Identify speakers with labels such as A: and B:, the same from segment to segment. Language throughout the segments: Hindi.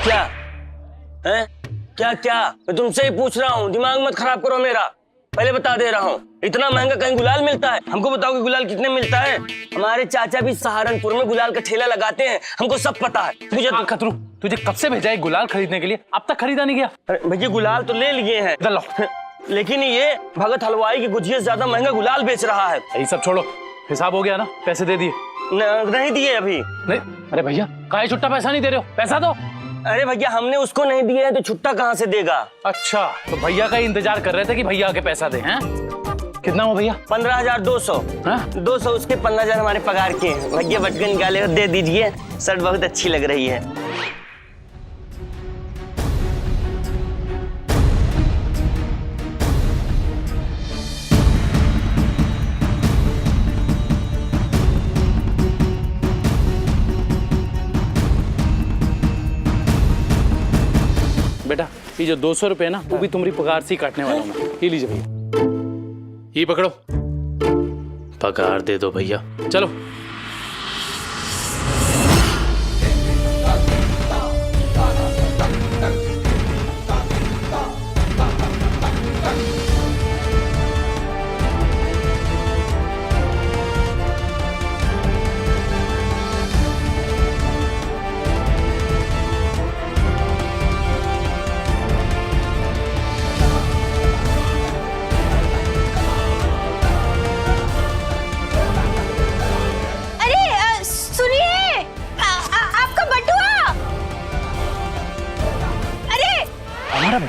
A: क्या है? क्या क्या मैं तुमसे ही पूछ रहा हूँ, दिमाग मत खराब करो मेरा। पहले बता दे रहा हूँ, इतना महंगा कहीं गुलाल मिलता है? हमको बताओ कि गुलाल कितने मिलता है? हमारे चाचा भी सहारनपुर में गुलाल का ठेला लगाते हैं, हमको सब पता है। मुझे
B: खतरू, तुझे कब से भेजा है गुलाल खरीदने के लिए? अब तक खरीदा नहीं गया?
A: भैया गुलाल तो ले लिए हैं, लेकिन ये भगत हलवाई की गुजिया से ज्यादा महंगा गुलाल बेच रहा है।
B: यही सब छोड़ो, हिसाब हो गया ना? पैसे दे दिए?
A: नहीं दिए अभी।
B: नहीं? अरे भैया काहे छुट्टा पैसा नहीं दे रहे हो? पैसा दो।
A: अरे भैया हमने उसको नहीं दिया है तो छुट्टा कहाँ से देगा?
B: अच्छा, तो भैया का इंतजार कर रहे थे कि भैया आके पैसा दे। हैं? कितना हुआ भैया?
A: 15,200। 200 उसके, 15,000 हमारे पगार के। भैया बटके निकाले दे दीजिए, शर्ट बहुत अच्छी लग रही है।
B: बेटा ये जो 200 रुपए ना, वो भी तुम्हारी पगार से ही काटने वाला हूँ मैं। ये लीजिए भैया, ये पकड़ो, पगार दे दो भैया। चलो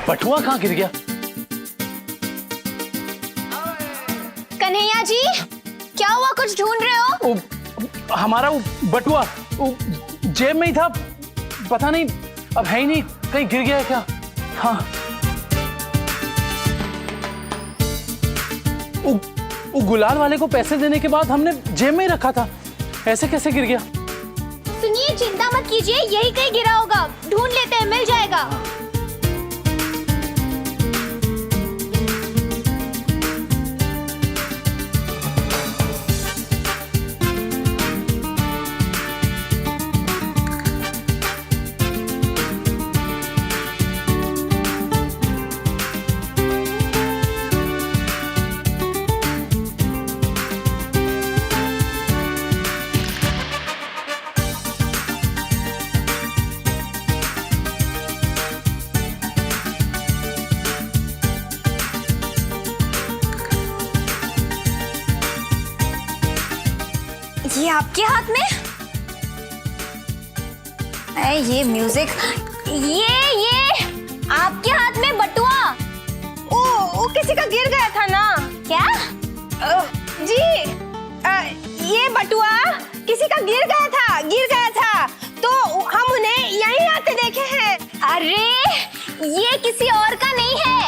B: बटुआ कहाँ गिर गया?
C: कन्हैया जी क्या हुआ, कुछ ढूंढ रहे हो?
B: हमारा वो बटुआ जेब में ही था, पता नहीं अब है ही नहीं, कहीं गिर गया है क्या? हाँ वो गुलाल वाले को पैसे देने के बाद हमने जेब में ही रखा था, ऐसे कैसे गिर गया?
C: सुनिए चिंता मत कीजिए, यही कहीं गिरा होगा, ढूंढ लेते हैं, मिल जाएगा। ये आपके हाथ में? ये म्यूजिक, ये आपके हाथ में बटुआ?
D: वो किसी का गिर गया था ना?
C: क्या?
D: जी ये बटुआ किसी का गिर गया था तो हम उन्हें यहीं आते देखे हैं।
C: अरे ये किसी और का नहीं है,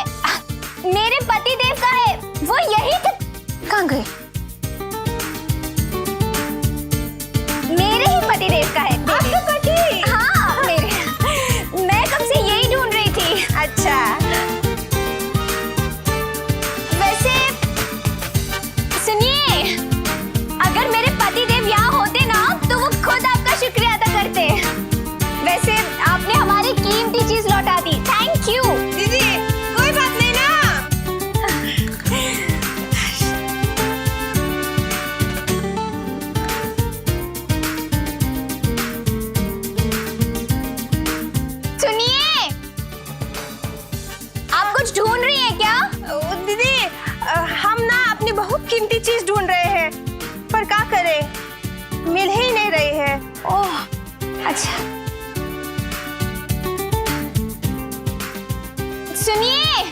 C: मेरे पति देव का है, वो यही कहाँ गए? मेरे ही पति देव का है।
D: आपका पति?
C: हाँ मेरे, मैं कब से यही ढूंढ रही थी।
D: अच्छा
C: वैसे सुनिए, अगर मेरे पति देव यहाँ होते ना तो वो खुद आपका शुक्रिया अदा करते। वैसे आपने हमारी कीमती चीज लौटा दी, थैंक यू।
D: दीदी कोई बात नहीं ना।
C: सुनिए, आप कुछ ढूंढ रही हैं क्या?
D: दीदी हम ना अपनी बहुत कीमती चीज ढूंढ रहे हैं, पर क्या करें, मिल ही नहीं रही है।
C: ओह अच्छा, सुनिए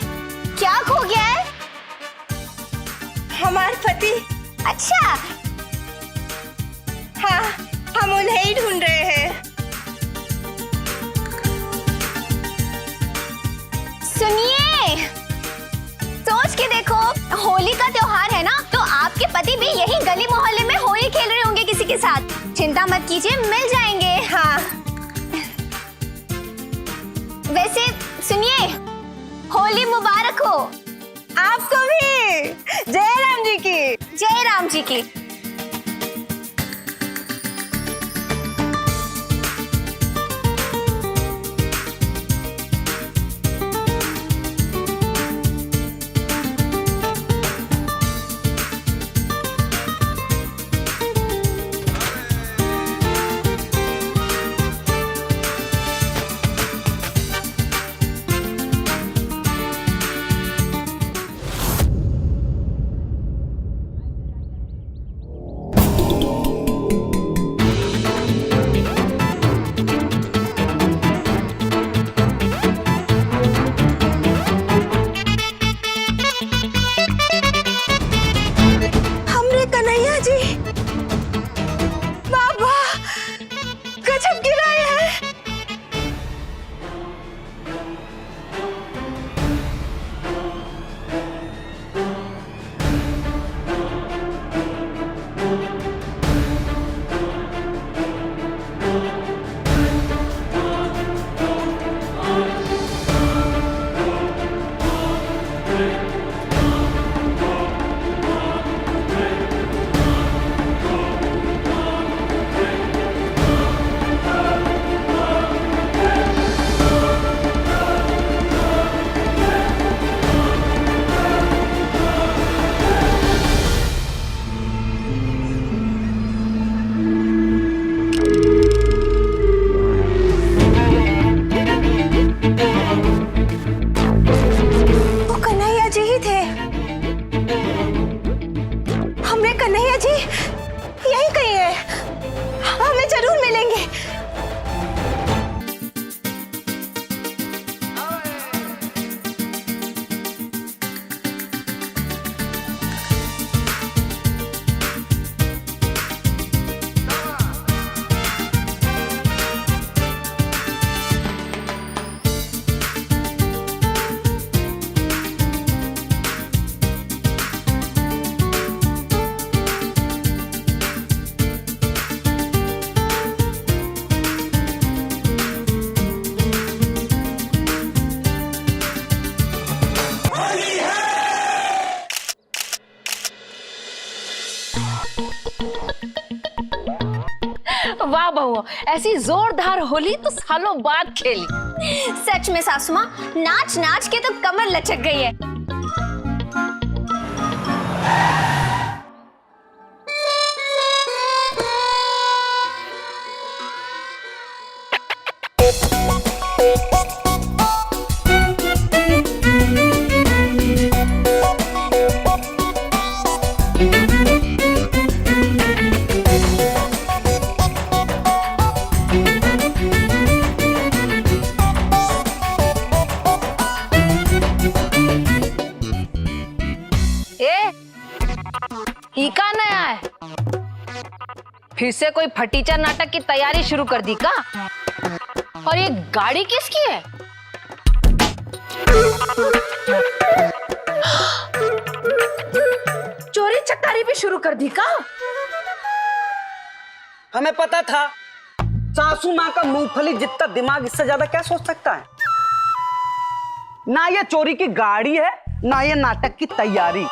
C: क्या खो गया है?
D: हमारे पति।
C: अच्छा
D: हाँ हम उन्हें ही ढूंढ रहे हैं।
C: सुनिए, सोच के देखो, होली का त्योहार है ना, तो आपके पति भी यही गली मोहल्ले में होली खेल रहे होंगे किसी के साथ। चिंता मत कीजिए, मिल जाएंगे।
D: हाँ
C: वैसे सुनिए, होली मुबारक हो।
D: आपको भी। जय राम जी की।
C: जय राम जी की।
D: हमरे कन्हैया जी, बाबा गजब गिराए हैं। वो कन्हैया जी ही थे। हमरे कन्हैया जी यही कहीं है, हमें जरूर मिलेंगे।
E: वाह बहू, ऐसी जोरदार होली तो सालों बाद खेली।
C: सच में सासू माँ, नाच नाच के तो कमर लचक गई है।
E: का नया है? फिर से कोई फटीचा नाटक की तैयारी शुरू कर दी का? और ये गाड़ी किसकी है? चोरी चकारी भी शुरू कर दी का?
F: हमें पता था सासू माँ का मूंगफली जितना दिमाग इससे ज्यादा क्या सोच सकता है। ना ये चोरी की गाड़ी है, ना ये नाटक की तैयारी।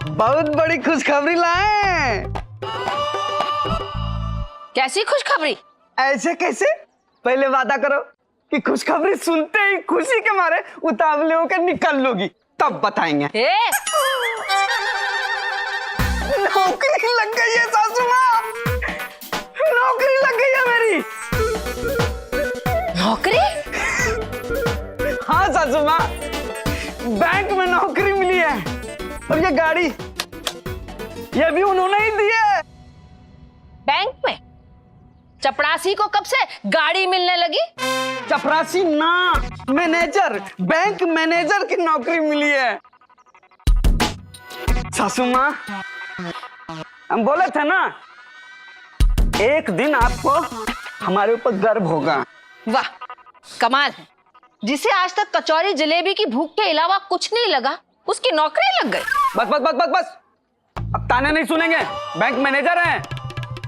F: बहुत बड़ी खुशखबरी लाए।
E: कैसी खुशखबरी?
F: ऐसे कैसे? पहले वादा करो कि खुशखबरी सुनते ही खुशी के मारे उतावले होकर निकल लोगी, तब बताएंगे। नौकरी लग गई है सासू माँ, नौकरी लग गई है मेरी।
E: नौकरी?
F: हाँ सासू माँ, बैंक में नौकरी मिली है। और ये गाड़ी, ये भी उन्होंने ही दी है।
E: बैंक में? चपरासी को कब से गाड़ी मिलने लगी?
F: चपरासी ना, मैनेजर, बैंक मैनेजर की नौकरी मिली है। सासू माँ, हम बोले थे ना, एक दिन आपको हमारे ऊपर गर्व होगा।
E: वाह, कमाल है। जिसे आज तक कचौरी जलेबी की भूख के अलावा कुछ नहीं लगा, उसकी नौकरी लग गई।
F: बस बस बस बस बस, अब ताने नहीं सुनेंगे। बैंक मैनेजर हैं,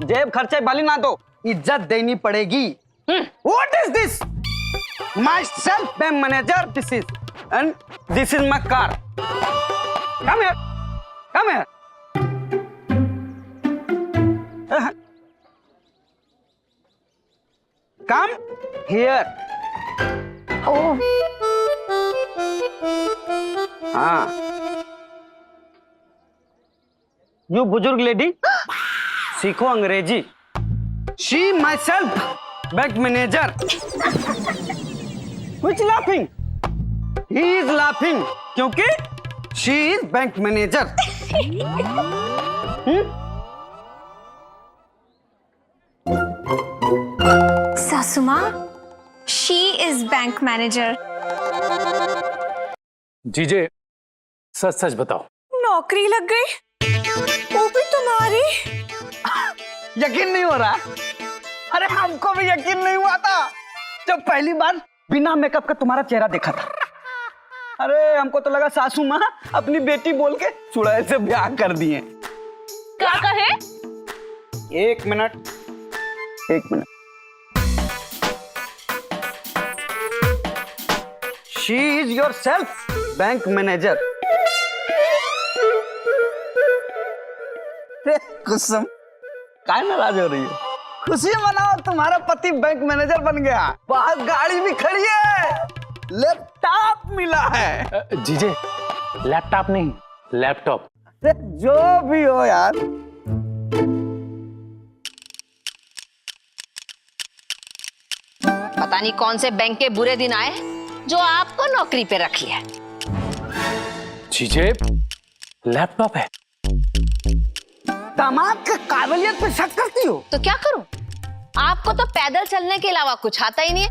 F: जेब खर्चे वाली ना दो, इज्जत देनी पड़ेगी। What is this? Myself, bank manager, this is, and this is my car. Come here. कम है। Come here. हाँ, यू बुजुर्ग लेडी सीखो अंग्रेजी। She my self bank manager. Which laughing? He is laughing क्योंकि she is बैंक मैनेजर।
C: सासू माँ, शी इज बैंक मैनेजर।
B: जीजे सच सच बताओ,
D: नौकरी लग गई, वो भी तुम्हारी।
F: यकीन नहीं हो रहा? अरे हमको भी यकीन नहीं हुआ था जब पहली बार बिना मेकअप का तुम्हारा चेहरा देखा था। अरे हमको तो लगा सासू माँ अपनी बेटी बोल के चुड़ैल से ब्याह कर दिए।
E: क्या कहे?
F: एक मिनट, एक minute. She is your self bank manager. Kusum काय नाराज हो रही है? खुशी मनाओ, तुम्हारा पति बैंक मैनेजर बन गया। बाहर गाड़ी भी खड़ी है, लैपटॉप मिला है।
B: जीजे लैपटॉप नहीं, लैपटॉप।
F: अरे जो भी हो यार।
E: पता नहीं कौन से बैंक के बुरे दिन आए जो आपको नौकरी पे रख लिया।
B: जीजे लैपटॉप है।
F: दामाद के काबिलियत पे शक करती हो?
E: तो क्या करूं? आपको तो पैदल चलने के अलावा कुछ आता ही नहीं है।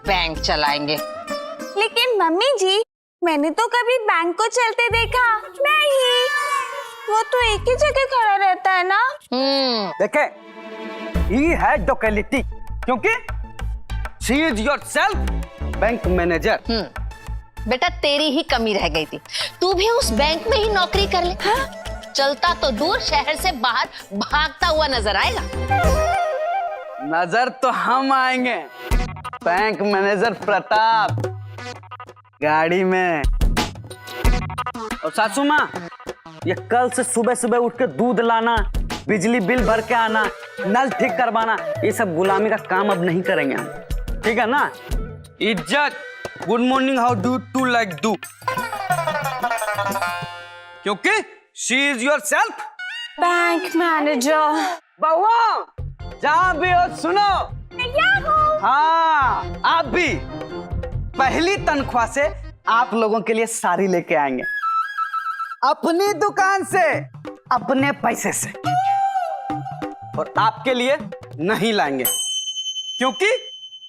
E: बैंक चलाएंगे।
C: लेकिन मम्मी जी, मैंने तो कभी बैंक को चलते देखा नहीं। वो तो एक ही जगह खड़ा रहता है ना।
F: देखे, ही है डोकेलिटी क्योंकि she is your self bank manager.
E: बेटा तेरी ही कमी रह गई थी, तू भी उस बैंक में ही नौकरी कर ले। हाँ? चलता तो दूर, शहर से बाहर भागता हुआ नजर आएगा।
F: नजर तो हम आएंगे, बैंक मैनेजर प्रताप गाड़ी में। और सासू माँ, ये कल से सुबह सुबह उठ के दूध लाना, बिजली बिल भर के आना, नल ठीक करवाना, ये सब गुलामी का काम अब नहीं करेंगे हम, ठीक है ना? इज्जत, good morning, how do to like do, क्योंकि she is your self
C: bank manager.
F: बहुआ, जहां भी हो सुनो। हाँ, आप भी पहली तनख्वाह से आप लोगों के लिए साड़ी लेके आएंगे, अपनी दुकान से, अपने पैसे से। और आपके लिए नहीं लाएंगे क्योंकि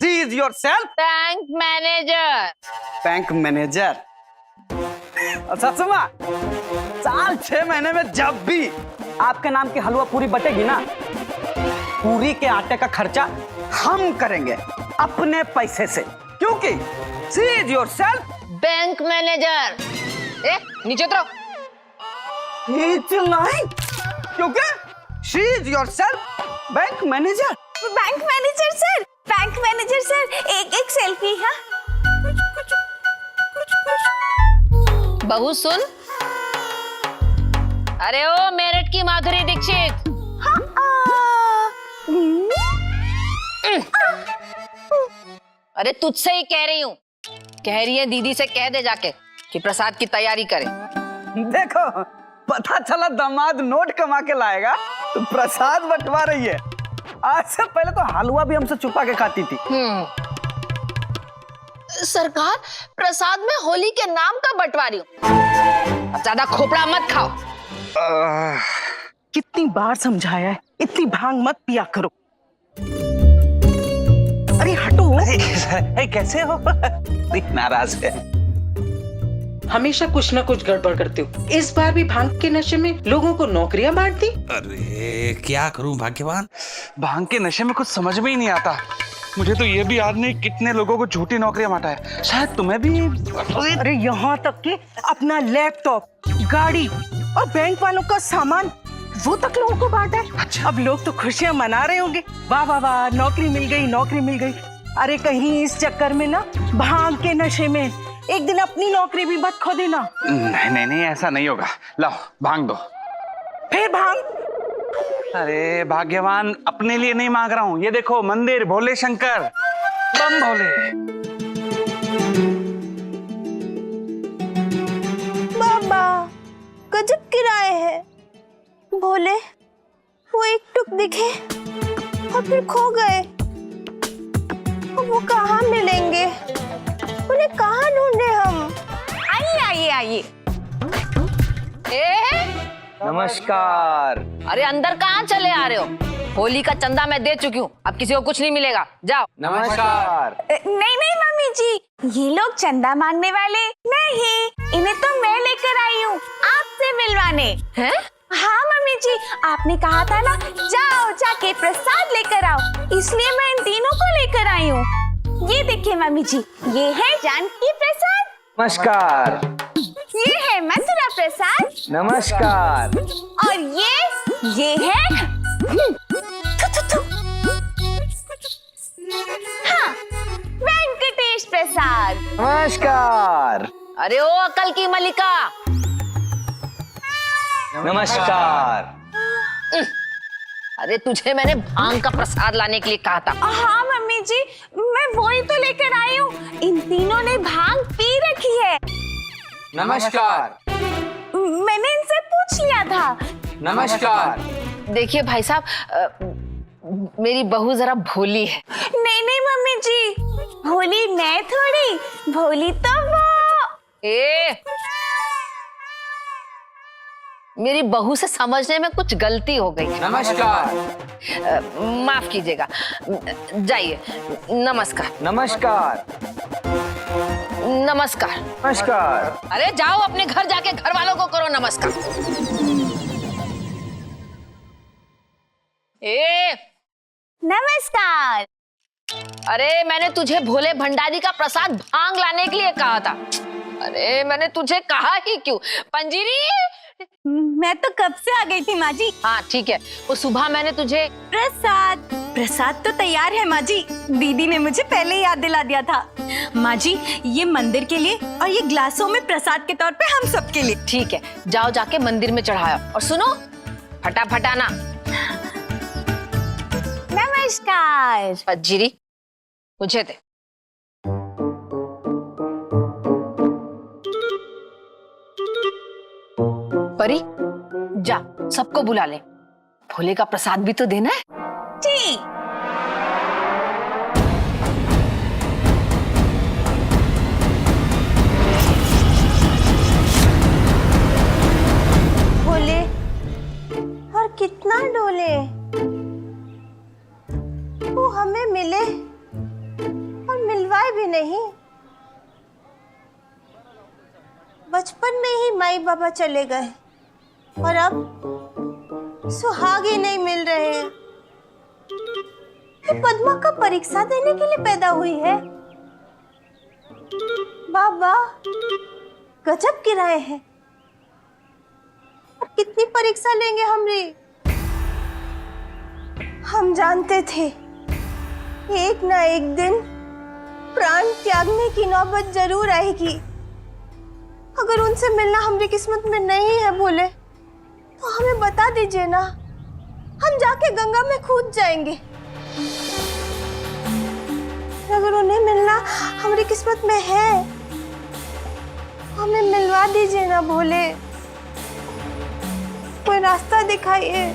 F: she is your self
E: bank manager.
F: Bank manager. और सासू माँ, साल 6 महीने में जब भी आपके नाम की हलवा पूरी बटेगी ना, पूरी के आटे का खर्चा हम करेंगे अपने पैसे से, क्योंकि she is your self
E: bank manager. नीचे उतरो।
F: क्योंकि she is your self bank manager.
C: Bank manager sir, bank manager sir, एक सेल्फी। हाँ,
E: बहू सुन। अरे ओ मेरठ की माधुरी दीक्षित। अरे तुझसे ही कह रही हूँ, कह रही है दीदी से कह दे जाके कि प्रसाद की तैयारी करे।
F: देखो, पता चला दामाद नोट कमा के लाएगा तो प्रसाद बंटवा रही है। आज से पहले तो हलवा भी हमसे छुपा के खाती थी।
E: सरकार, प्रसाद में होली के नाम का बंटवा रही हूँ। ज्यादा खोपड़ा मत खाओ।
G: कितनी बार समझाया है, इतनी भांग मत पिया करो। अरे हटो।
H: अरे कैसे हो? नाराज है।
G: हमेशा कुछ ना कुछ गड़बड़ करते हो। इस बार भी भांग के नशे में लोगों को नौकरियां बांट दी।
H: अरे क्या करूं भाग्यवान, भांग के नशे में कुछ समझ में ही नहीं आता। मुझे तो ये भी याद नहीं कितने लोगों को झूठी नौकरियां बांटा है। शायद तुम्हें भी।
G: अरे यहाँ तक कि अपना लैपटॉप, गाड़ी और बैंक वालों का सामान, वो तक लोगों को बांटा है। अच्छा। अब लोग तो खुशियां मना रहे होंगे, वाह वाह वाह, नौकरी मिल गई, नौकरी मिल गई। अरे कहीं इस चक्कर में ना भांग के नशे में एक दिन अपनी नौकरी भी मत खो देना।
H: नहीं नहीं नहीं, ऐसा नहीं होगा। लाओ भांग दो।
G: फिर भांग?
H: अरे भाग्यवान, अपने लिए नहीं मांग रहा हूँ। ये देखो मंदिर, भोले शंकर, बम भोले।
D: बाबा गजब किराए है। भोले वो एक टुक दिखे और फिर खो गए। अब वो कहाँ मिलेंगे? उन्हें कहाँ ढूंढे हम? आइए आइए आइए।
F: नमस्कार।
E: अरे अंदर कहाँ चले आ रहे हो? होली का चंदा मैं दे चुकी हूँ, अब किसी को कुछ नहीं मिलेगा, जाओ।
F: नमस्कार।
D: नहीं नहीं मम्मी जी, ये लोग चंदा मांगने वाले नहीं, इन्हें तो मैं लेकर आई हूँ आपसे मिलवाने।
E: हैं?
D: हाँ मम्मी जी, आपने कहा था ना जाओ जाके प्रसाद लेकर आओ, इसलिए मैं इन तीनों को लेकर आई हूँ। ये देखिए मम्मी जी, ये है जानकी प्रसाद,
F: नमस्कार।
D: ये है मथुरा प्रसाद,
F: नमस्कार।
D: और ये है हाँ वेंकटेश प्रसाद।
F: नमस्कार।
E: अरे ओ अकल की मलिका,
F: नमस्कार।
E: अरे तुझे मैंने भांग का प्रसाद लाने के लिए कहा था।
D: हाँ मम्मी जी, मैं वही तो लेकर आई हूँ। इन तीनों ने भांग पी रखी है।
F: नमस्कार।
D: मैंने इनसे पूछ लिया था।
F: नमस्कार।
E: देखिए भाई साहब, मेरी बहू जरा भोली है।
D: नहीं नहीं मम्मी जी, भोली मैं थोड़ी, भोली तो वो।
E: मेरी बहू से समझने में कुछ गलती हो गई।
F: नमस्कार।
E: माफ कीजिएगा, जाइए। नमस्कार।
F: नमस्कार।
E: नमस्कार।
F: नमस्कार।
E: अरे जाओ अपने घर जाके घर वालों को करो नमस्कार।
D: नमस्कार।
E: अरे मैंने तुझे भोले भंडारी का प्रसाद भांग लाने के लिए कहा था। अरे मैंने तुझे कहा ही क्यों? पंजीरी,
D: मैं तो कब से आ गई थी माँ जी।
E: हाँ ठीक है, वो सुबह मैंने तुझे
D: प्रसाद तो तैयार है माँ जी, दीदी ने मुझे पहले ही याद दिला दिया था। माँ जी ये मंदिर के लिए और ये ग्लासों में प्रसाद के तौर पे हम सबके लिए।
E: ठीक है, जाओ जाके मंदिर में चढ़ाओ। और सुनो, फटाफटाना।
D: नमस्कार।
E: पंजीरी मुझे दे। परी जा, सबको बुला ले, भोले का प्रसाद भी तो देना है।
D: जी। भोले और कितना डोले, वो हमें मिले और मिलवाए भी नहीं। बचपन में ही माई बाबा चले गए और अब सुहाग ही नहीं मिल रहे हैं। ये पद्मा का परीक्षा देने के लिए पैदा हुई है। बाबा गजब किराए हैं, अब कितनी परीक्षा लेंगे हमरी? हम जानते थे एक ना एक दिन प्राण त्यागने की नौबत जरूर आएगी। अगर उनसे मिलना हमारी किस्मत में नहीं है बोले तो हमें बता दीजिए ना, हम जाके गंगा में कूद जाएंगे। अगर उन्हें मिलना हमारी किस्मत में है, हमें मिलवा दीजिए ना भोले, कोई रास्ता दिखाइए।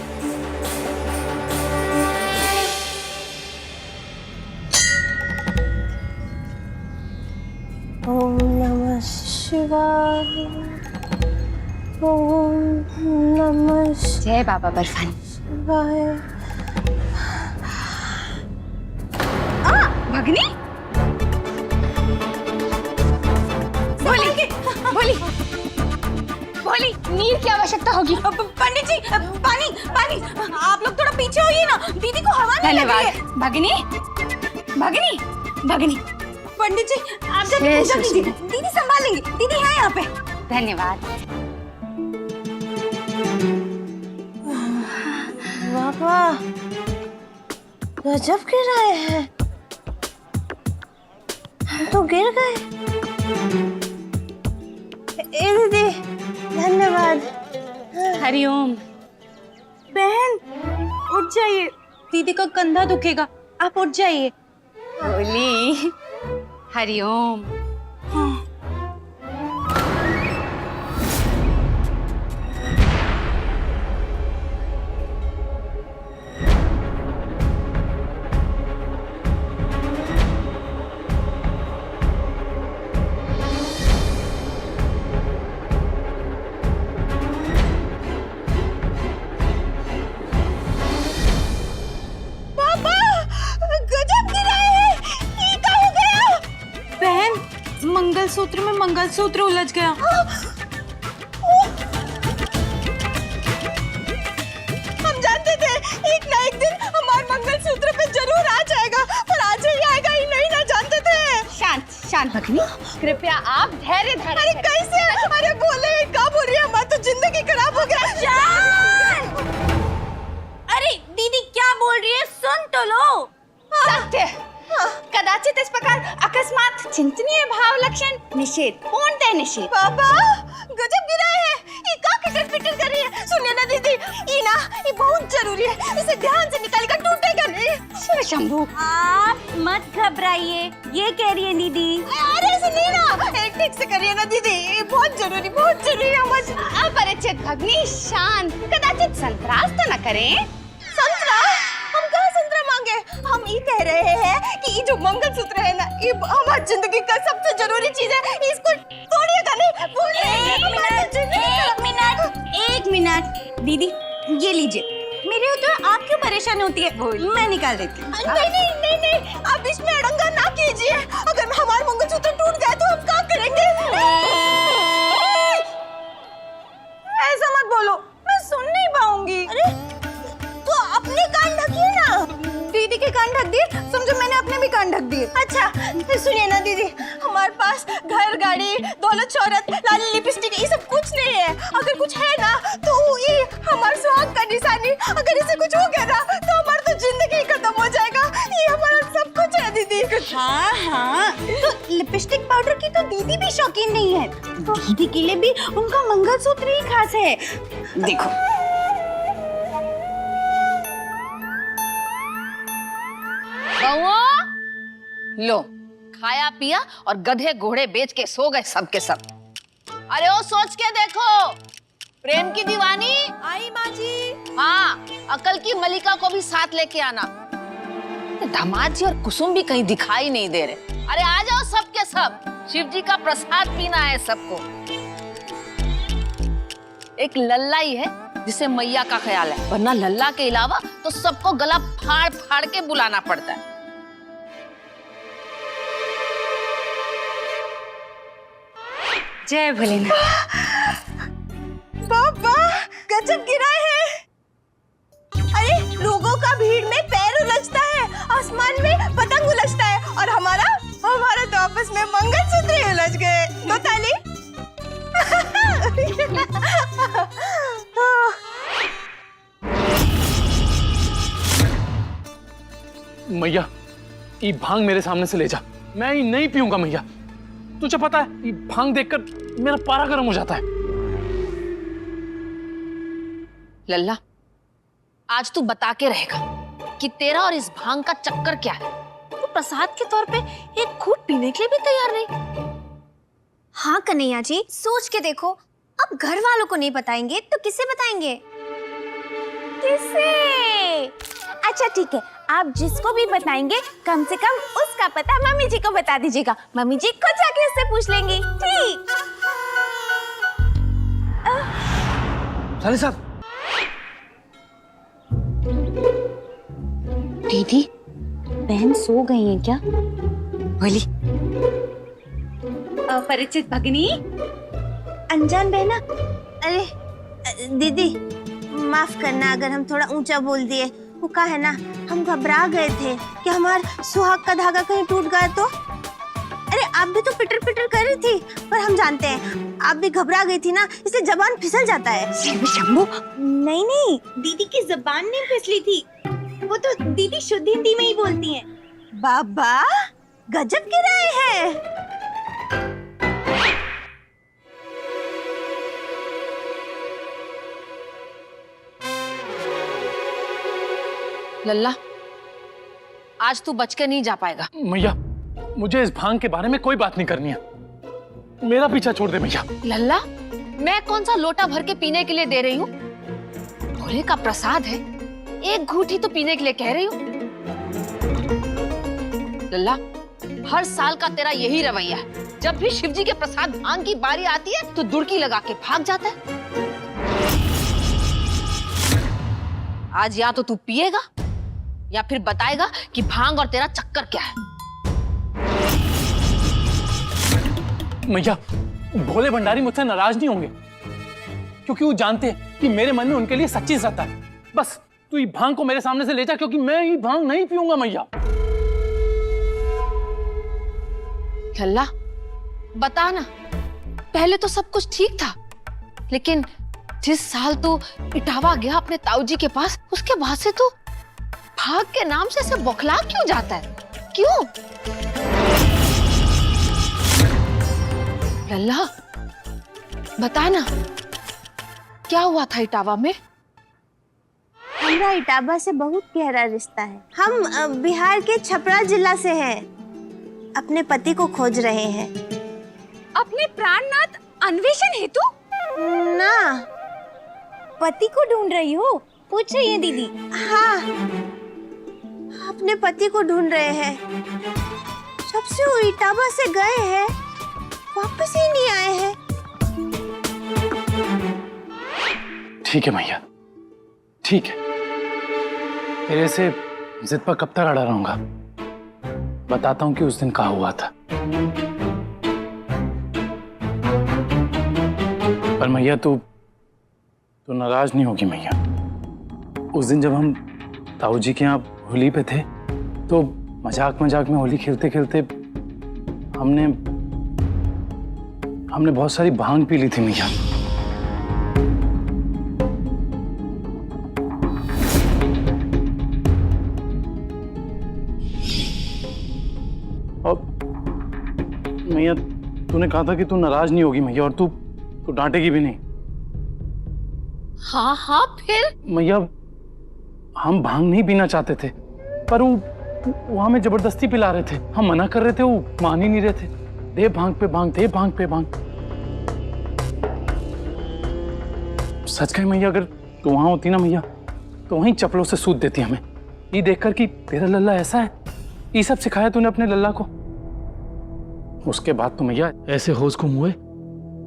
D: ओम नमः शिवाय। ओम नमः
C: जय बाबा बर्फानी।
D: शिवाय।
C: भगनी, बोली बोली बोली, नीर की आवश्यकता होगी।
D: पंडित जी पानी पानी, आप लोग थोड़ा पीछे होइए ना, दीदी को हवा नहीं लग रही है।
C: भगनी भगनी भगनी,
D: पंडित जी आप जाके पूजा कीजिए, दीदी संभाल लेंगी, दीदी है यहाँ पे।
C: धन्यवाद।
D: बाबा गजब गिर रहे हैं, हम तो गिर गए। दीदी धन्यवाद।
I: हरिओम।
D: बहन उठ जाइए,
I: दीदी का कंधा दुखेगा, आप उठ जाइए। होली। हरिओम।
D: गजब गिराए हैं, ये क्या हो गया?
I: बहन मंगलसूत्र में मंगलसूत्र उलझ गया।
D: हम जानते थे एक ना एक दिन हमारे मंगलसूत्र पे जरूर आ जाएगा, पर आज ही आएगा ही नहीं ना जानते थे।
E: शांत शांत भगनी, कृपया आप धैर्य धारण
D: अरे
E: करें।
D: कैसे? अरे बोले क्या बोल रही है? हमारी तो जिंदगी खराब हो गया।
I: अरे दीदी क्या बोल रही है, सुन तो लो।
E: सत्य। कदाचित इस प्रकार अकस्मात चिंतनीय भाव लक्षण निषेध, पूर्णतः निषेध।
D: पापा गजब गिराए हैं, ये क्या किटर पिटर कर रही है? सुनिए ना दीदी, ये बहुत जरूरी है, इसे ध्यान से निकालेगा, टूटेगा नहीं।
E: शिव शंभू,
I: आप मत घबराइए, ये कह रही है दीदी।
D: अरे ऐसे नहीं ना, एक ठीक से करिए ना दीदी, ये बहुत जरूरी है।
E: अपरिचित भगनी शांत, कदाचित संतरास तो न करें।
D: संतरा? हम कहाँ संतरा मांगे? हम ये कह रहे हैं कि ये जो मंगलसूत्र है ना, ये हमारी जिंदगी का सबसे जरूरी चीज है, इसको तोड़िएगा नहीं।
I: एक मिनट दीदी, ये लीजिए। मेरे तो आप क्यों परेशान होती है, मैं निकाल देती हूँ।
D: नहीं, आप इसमें अड़ंगा ना कीजिए। अगर हमारा मंगलसूत्र टूट गया तो हम क्या करेंगे? ऐसा मत बोलो, मैं सुन नहीं पाऊंगी। अरे तो अपने कान ढकिए ना। दीदी के कान ढक दिए, समझो मैंने अपने भी कान ढक दिए। अच्छा सुनिए ना दीदी, हमारे पास घर, गाड़ी, दौलत, शोहरत, लाली लिपस्टिक, ये सब कुछ नहीं है। अगर कुछ है ना तो ये हमारे सुहाग का निशानी। अगर इसे कुछ हो गया ना तो हमारी तो जिंदगी खत्म हो जाएगा। ये हमारा सब कुछ है दीदी।
I: हाँ, तो लिपस्टिक पाउडर की तो दीदी भी शौकीन नहीं है, दीदी के लिए भी उनका मंगलसूत्र ही खास है। देखो
E: लो, खाया पिया और गधे घोड़े बेच के सो गए सब के सब। अरे ओ सोच के देखो, प्रेम की दीवानी
D: आई माँ जी।
E: हाँ, अकल की मलिका को भी साथ लेके आना। दामाद जी और कुसुम भी कहीं दिखाई नहीं दे रहे। अरे आ जाओ सब के सब, शिव जी का प्रसाद पीना है सबको। एक लल्ला ही है जिसे मैया का ख्याल है, वरना लल्ला के अलावा तो सबको गला फाड़ फाड़ के बुलाना पड़ता है।
I: जय भोलेनाथ।
D: पापा गजब गिराए हैं। अरे लोगों का भीड़ में पैर उलझता है, आसमान में पतंग उलझता है, और हमारा तो आपस में मंगलसूत्र ही उलझ गए। दो ताली।
B: मैया ये भांग मेरे सामने से ले जा, मैं ये नहीं पीऊंगा मैया। तुझे पता है ये भांग देखकर मेरा पारा गर्म हो जाता है।
E: लल्ला, आज तू बता के रहेगा कि तेरा और इस भांग का चक्कर क्या है। तू प्रसाद के तौर पे एक घूंट पीने के लिए भी तैयार नहीं।
C: हाँ कन्हैया जी, सोच के देखो, अब घर वालों को नहीं बताएंगे तो किसे बताएंगे? किसे? अच्छा ठीक है, आप जिसको भी बताएंगे कम से कम उसका पता मम्मी जी को बता दीजिएगा। मम्मी जी खुद जाके उससे पूछ लेंगी। ठीक?
H: साले साहब,
I: दीदी, बहन सो गई है क्या? बोली। अपरिचित भगनी,
D: अनजान बहना। अरे दीदी माफ करना अगर हम थोड़ा ऊंचा बोल दिए। वो का है ना, हम घबरा गए थे कि हमारा सुहाग का धागा कहीं टूट गया तो। अरे आप भी तो पिटर पिटर कर रही थी, पर हम जानते हैं आप भी घबरा गई थी ना, इसलिए जबान फिसल जाता है।
I: शंभू,
D: नहीं,
I: दीदी की जबान नहीं फिसली थी, वो तो दीदी शुद्ध हिंदी में ही बोलती हैं।
D: बाबा गजब गिराए हैं।
E: लल्ला, आज तू बच के नहीं जा पाएगा।
B: मैया, मुझे इस भांग के बारे में कोई बात नहीं करनी है। मेरा पीछा छोड़ दे मैया।
E: लल्ला, मैं कौन सा लोटा भर के पीने के लिए दे रही हूँ? भोले का प्रसाद है, एक घूंट ही तो पीने के लिए कह रही हूँ। लल्ला, हर साल का तेरा यही रवैया है, जब भी शिवजी के प्रसाद भांग की बारी आती है तो दुड़की लगा के भाग जाता है। आज या तो तू पिएगा या फिर बताएगा कि भांग और तेरा चक्कर क्या है।
B: मैया, भोले भंडारी मुझसे नाराज नहीं होंगे, क्योंकि वो जानते हैं कि मेरे मन में उनके लिए सच्ची श्रद्धा है। बस तू ये भांग को मेरे सामने से ले जा, क्योंकि मैं ये भांग नहीं पीऊंगा मैया।
E: लल्ला, बता ना, पहले तो सब कुछ ठीक था, लेकिन जिस साल तू इटावा गया अपने ताऊजी के पास, उसके बाद से तू भाग के नाम से ऐसे बौखला क्यों जाता है? क्यों? लल्ला, बता ना, क्या हुआ था इटावा में?
D: हमारा इटावा से बहुत गहरा रिश्ता है। हम बिहार के छपरा जिला से हैं। अपने पति को खोज रहे हैं।
I: अपने प्राणनाथ अन्वेषण हेतु?
D: ना,
I: पति को ढूंढ रही हो? पूछ रही है दीदी।
D: हाँ, अपने पति को ढूंढ रहे हैं। जब से वो इटावा से गए हैं, वापस ही नहीं आए हैं।
B: ठीक है मैया, ठीक है। तेरे से जिद पर कब तक अड़ा रहूंगा? बताता हूं कि उस दिन क्या हुआ था। पर मैया, तू नाराज नहीं होगी मैया। उस दिन जब हम ताऊजी के यहाँ होली पे थे, तो मजाक मजाक में होली खेलते खेलते हमने बहुत सारी भांग पी ली थी मैया। और मैया, तूने कहा था कि तू नाराज नहीं होगी मैया, और तू डांटेगी भी नहीं।
E: हाँ हाँ, फिर?
B: मैया, हम भांग नहीं पीना चाहते थे, पर वो हमें जबरदस्ती पिला रहे थे। हम मना कर रहे थे, वो मान ही नहीं रहे थे। दे भांग पे भांग, दे भांग पे भांग। सच कहे मैया, अगर तू वहां होती ना मैया, तो वहीं चपलों से सूद देती हमें। ये देखकर कि तेरा लल्ला ऐसा है, ये सब सिखाया तूने अपने लल्ला को। उसके बाद तो मैया ऐसे होश गुम हुए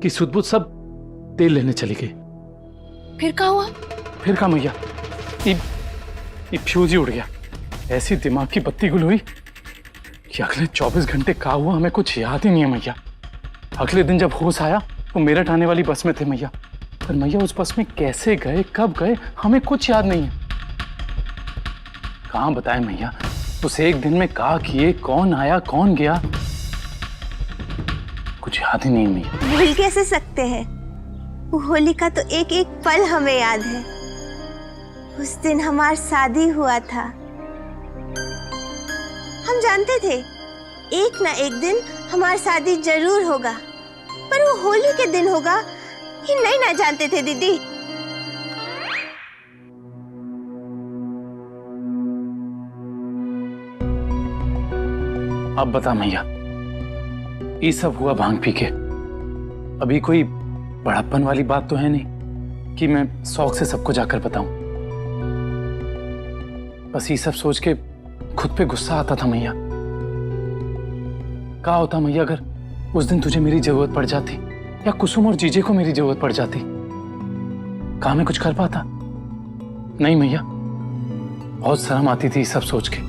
B: कि सुध-बुध सब तेल लेने चली गई।
E: फिर क्या हुआ?
B: फिर क्या मैया, ये फ्यूज ही उड़ गया। ऐसी दिमाग की बत्ती गुल हुई कि अगले 24 घंटे क्या हुआ हमें कुछ याद ही नहीं है मैया। अगले दिन जब होश आया तो मेरठ आने वाली बस में थे मैया, पर मैया उस बस में कैसे गए, कब गए, हमें कुछ याद नहीं है। कहाँ बताए मैया, उस एक दिन में क्या किए, कौन आया कौन गया, कुछ याद ही नहीं मैया।
D: भूल कैसे सकते हैं? वो होली का तो एक एक पल हमें याद है। उस दिन हमारी शादी हुआ था। हम जानते थे एक ना एक दिन हमारी शादी जरूर होगा, पर वो होली के दिन होगा ये नहीं ना जानते थे दीदी।
B: अब बता मैया, ये सब हुआ भांग पी के। अभी कोई बड़प्पन वाली बात तो है नहीं कि मैं शौक से सबको जाकर बताऊं। बस ये सब सोच के खुद पे गुस्सा आता था मैया। क्या होता मैया अगर उस दिन तुझे मेरी जरूरत पड़ जाती, या कुसुम और जीजे को मेरी जरूरत पड़ जाती? कहाँ मैं कुछ कर पाता? नहीं मैया, बहुत शर्म आती थी सब सोच के।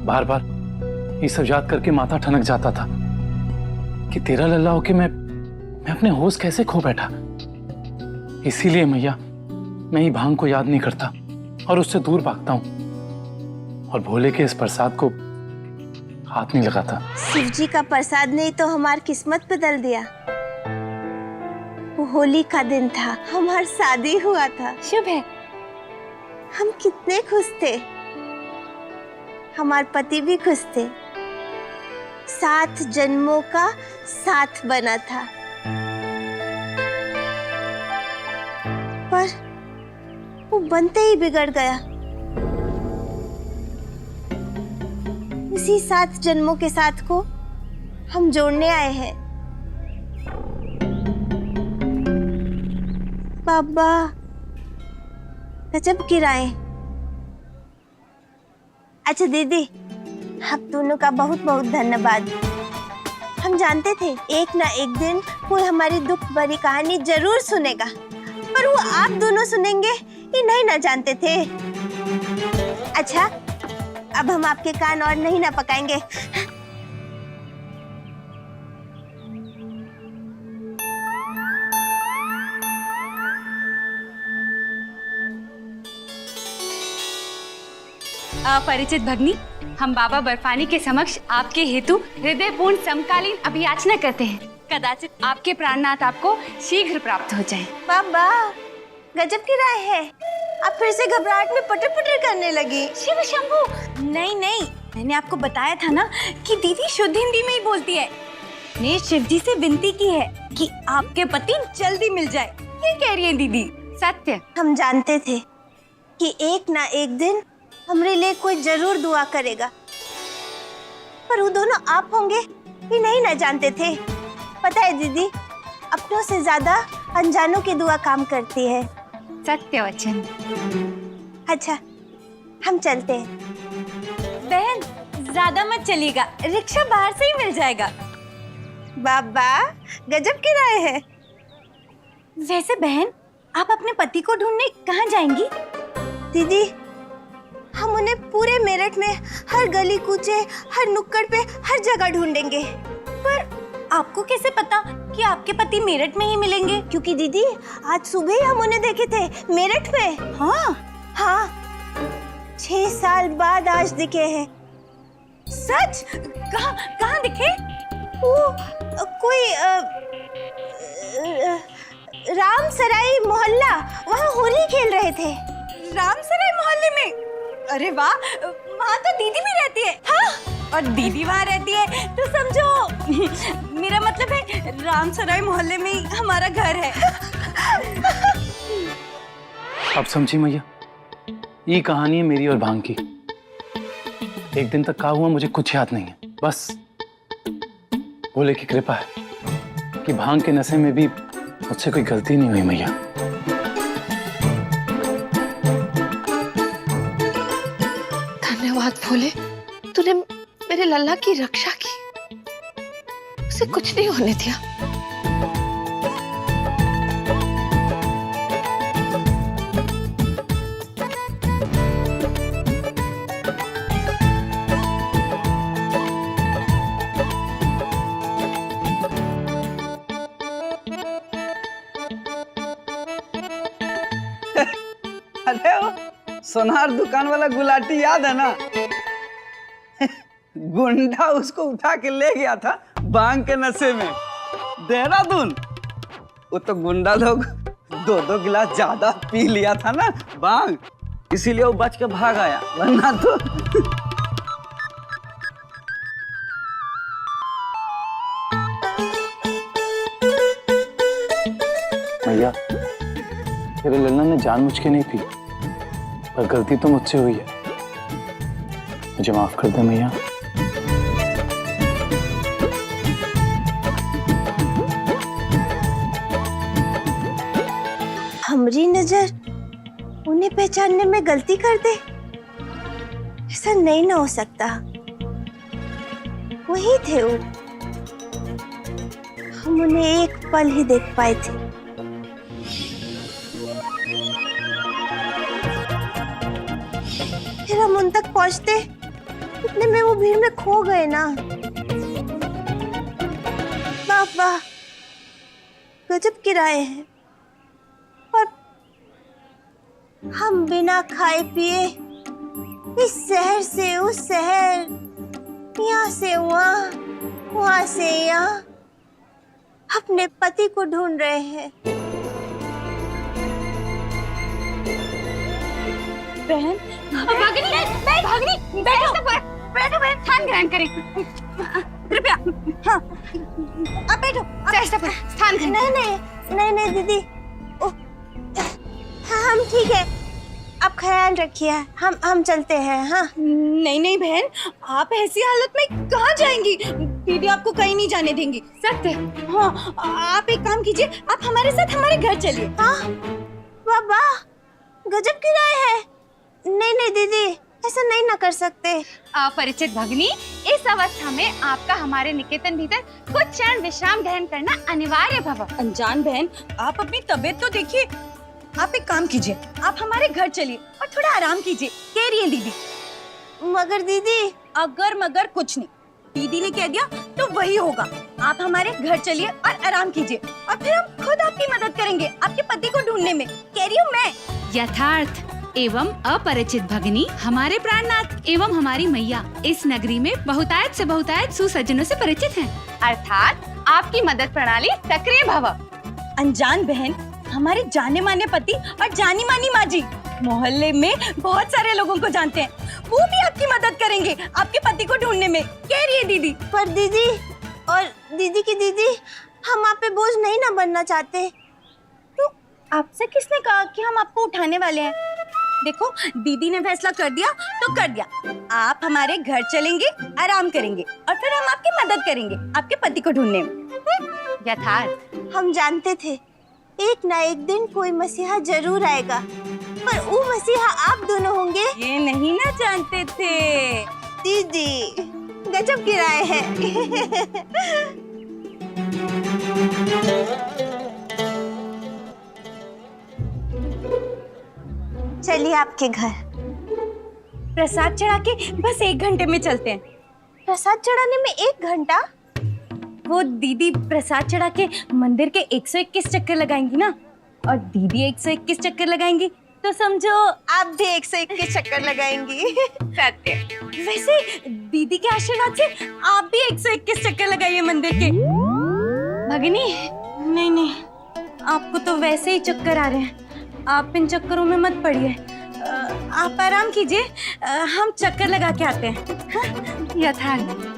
B: बार बार ये सब याद करके माथा ठनक जाता था कि तेरा लल्ला होके मैं अपने होश कैसे खो बैठा। इसीलिए मैया, मैं ये भांग को याद नहीं करता और उससे दूर भागता हूं, और भोले के इस प्रसाद को हाथ नहीं लगाता।
D: शिव जी का प्रसाद ने तो हमारी किस्मत बदल दिया। वो होली का दिन था, हमारी शादी हुआ था।
I: शुभ है।
D: हम कितने खुश थे, हमारे पति भी खुश थे। 7 जन्मों का साथ बना था, पर वो बनते ही बिगड़ गया। उसी 7 जन्मों के साथ को हम जोड़ने आए हैं। बाबा गजब गिराए। अच्छा दीदी, आप दोनों का बहुत बहुत धन्यवाद। हम जानते थे एक ना एक दिन कोई हमारी दुख भरी कहानी जरूर सुनेगा, पर वो आप दोनों सुनेंगे ये नहीं ना जानते थे। अच्छा, अब हम आपके कान और नहीं ना पकाएंगे।
I: परिचित भगनी, हम बाबा बर्फानी के समक्ष आपके हेतु हृदयपूर्ण समकालीन अभियाचना करते हैं। कदाचित आपके प्राणनाथ आपको शीघ्र प्राप्त हो जाए।
D: बाबा गजब की राय है। आप फिर से घबराहट में पटर पटर करने लगी।
I: शिव शंभू, नहीं नहीं, मैंने आपको बताया था ना कि दीदी शुद्ध हिंदी में ही बोलती है। ने शिव जी से विनती की है कि आपके पति जल्दी मिल जाए। ये कह रही है दीदी। सत्य।
D: हम जानते थे कि एक ना एक दिन हमारे लिए कोई जरूर दुआ करेगा, पर वो दोनों आप होंगे ये नहीं ना जानते थे। पता है दीदी, अपनों से ज्यादा अनजानों की दुआ काम करती है।
I: सत्य वचन।
D: अच्छा, हम चलते हैं।
I: बहन ज्यादा मत चलिएगा, रिक्शा बाहर से ही मिल जाएगा।
D: बाबा गजब की राय है।
I: वैसे बहन, आप अपने पति को ढूंढने कहाँ जाएंगी?
D: दीदी, हम उन्हें पूरे मेरठ में हर गली कूचे, हर नुक्कड़ पे, हर जगह ढूंढेंगे।
I: पर आपको कैसे पता कि आपके पति मेरठ में ही मिलेंगे?
D: क्योंकि दीदी आज सुबह ही हम उन्हें देखे थे मेरठ में। हाँ, 6 साल बाद आज दिखे हैं।
I: सच? कहाँ दिखे?
D: वो कोई रामसराय मोहल्ला, वहाँ होली खेल रहे थे।
I: रामसराय मोहल्ले में? अरे वाह, वहाँ तो दीदी भी रहती है। हाँ, और दीदी वहाँ रहती है तो समझो मेरा मतलब है रामसराय मोहल्ले में ही हमारा घर है।
B: अब समझी मैया, ये कहानी है मेरी और भांग की। एक दिन तक क्या हुआ मुझे कुछ याद नहीं है, बस भोले की कृपा है कि भांग के नशे में भी मुझसे कोई गलती नहीं हुई मैया।
E: धन्यवाद भोले, तूने मेरे लल्ला की रक्षा की, उसे कुछ नहीं होने दिया।
F: अरे वो सोनार दुकान वाला गुलाटी याद है ना? गुंडा उसको उठा के ले गया था भांग के नशे में देहरादून। वो तो गुंडा लोग 2-2 गिलास ज्यादा पी लिया था ना भांग, इसीलिए वो बच के भाग आया, वरना तो
B: मैया, तेरे लल्ला ने जानबूझ के नहीं पी, पर गलती तो मुझसे हुई है। मुझे माफ कर दे मैया।
D: हमारी नजर उन्हें पहचानने में गलती कर दे, ऐसा नहीं ना हो सकता। वही थे वो, हम उन्हें एक पल ही देख पाए थे। फिर हम उन तक पहुंचते, इतने में वो भीड़ में खो गए ना। बाबा गजब किराए हैं, और हम बिना खाए पिए इस शहर से उस शहर, यहाँ से वहाँ, वहाँ से यहाँ अपने पति को ढूंढ रहे हैं।
I: बहन, भागनी, बैठो बहन, स्थान ग्रहण करें कृपया। हाँ, अब बैठो, स्थान ग्रहण।
D: नहीं नहीं नहीं नहीं दीदी, हाँ, हम ठीक है। आप ख्याल रखिए, हम चलते हैं। हाँ
I: नहीं नहीं बहन, आप ऐसी हालत में कहाँ जाएंगी? दीदी आपको कहीं नहीं जाने देंगी।
E: सत्य।
I: हाँ, आप एक काम कीजिए, आप हमारे साथ हमारे घर चलिए।
D: हाँ बाबा, गजब की राय है। नहीं नहीं दीदी, ऐसा नहीं ना कर सकते।
E: परिचित भगिनी, इस अवस्था में आपका हमारे निकेतन भीतर कुछ क्षण विश्राम ग्रहण करना अनिवार्य भव।
I: अनजान बहन, आप अपनी तबीयत तो देखिए। आप एक काम कीजिए, आप हमारे घर चलिए और थोड़ा आराम कीजिए। कह रही है दीदी।
D: मगर दीदी,
I: अगर मगर कुछ नहीं, दीदी ने कह दिया तो वही होगा। आप हमारे घर चलिए और आराम कीजिए, और फिर हम खुद आपकी मदद करेंगे आपके पति को ढूंढने में। कह रही हूँ मैं।
J: यथार्थ एवं अपरिचित भगिनी, हमारे प्राणनाथ एवं हमारी मैया इस नगरी में बहुतायत से बहुतायत सुसज्जनों से परिचित हैं।
E: अर्थात आपकी मदद प्रणाली सक्रिय भव।
I: अनजान बहन, हमारे जाने माने पति और जानी मानी माँ जी मोहल्ले में बहुत सारे लोगों को जानते हैं। वो भी आपकी मदद करेंगे आपके पति को ढूंढने में। कह रही है दीदी।
D: पर दीदी और दीदी की दीदी, हम आप पे बोझ नहीं ना बनना चाहते।
I: तो आपसे किसने कहा कि हम आपको उठाने वाले हैं? देखो, दीदी ने फैसला कर दिया तो कर दिया। आप हमारे घर चलेंगे, आराम करेंगे, और फिर हम आपकी मदद करेंगे आपके पति को ढूंढने में।
E: यथार्थ।
D: हम जानते थे एक ना एक दिन कोई मसीहा जरूर आएगा, पर वो मसीहा आप दोनों होंगे।
I: ये नहीं ना जानते थे।
D: दीदी, गजब की राय है। चलिए आपके घर।
I: प्रसाद चढ़ा के बस 1 घंटे में चलते हैं।
D: प्रसाद चढ़ाने में 1 घंटा?
I: वो दीदी प्रसाद चढ़ा के मंदिर के 121 चक्कर लगाएंगी ना, और दीदी 121 चक्कर लगाएंगी, तो समझो
D: आप भी 121 चक्कर लगाएंगी।
I: सत्य। वैसे दीदी के आशीर्वाद से आप भी 121 चक्कर लगाइए मंदिर के। भगिनी, नहीं नहीं, आपको तो वैसे ही चक्कर आ रहे हैं, आप इन चक्करों में मत पड़िए। आप आराम कीजिए, हम चक्कर लगा के आते हैं। हाँ?
E: यथार्थ।